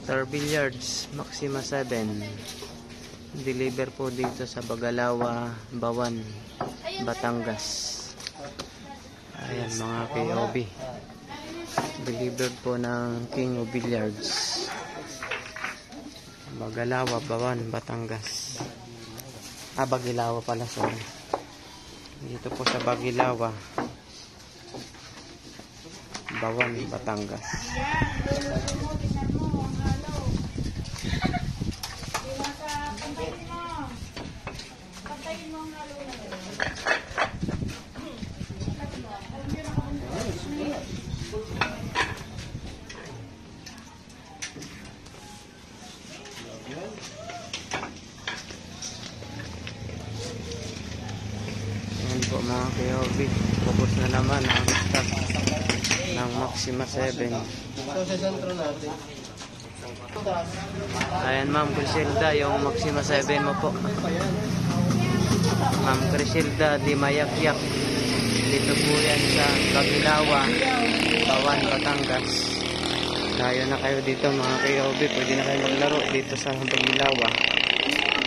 Star Billiards Maxima 7. Deliver po dito sa Bagalawa, Bawan, Batangas. Ayan mga KOB. Delivered po ng King of Billiards. Bagalawa, Bawan, Batangas. Bagilawa pala, sorry. Dito po sa Bagilawa, Bawan, Batangas. Ayan po mga KOB, focus na naman ang stock ng Maxima 7. Ayan Ma'am Criselda, yung Maxima 7 mo po. Ma'am Criselda di Mayakyak. Dito po yan sa Bagilawa, Bawan, Batangas. Layo na kayo dito mga KOB, pwede na kayo maglaro dito sa Bagilawa,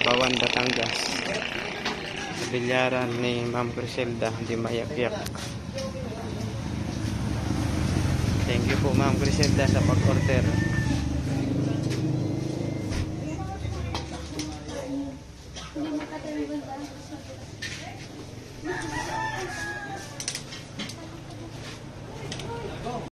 Bawan, Batangas. Sa bilyaran ni Ma'am Criselda di Mayakyak. Thank you po Ma'am Criselda sa pag-order.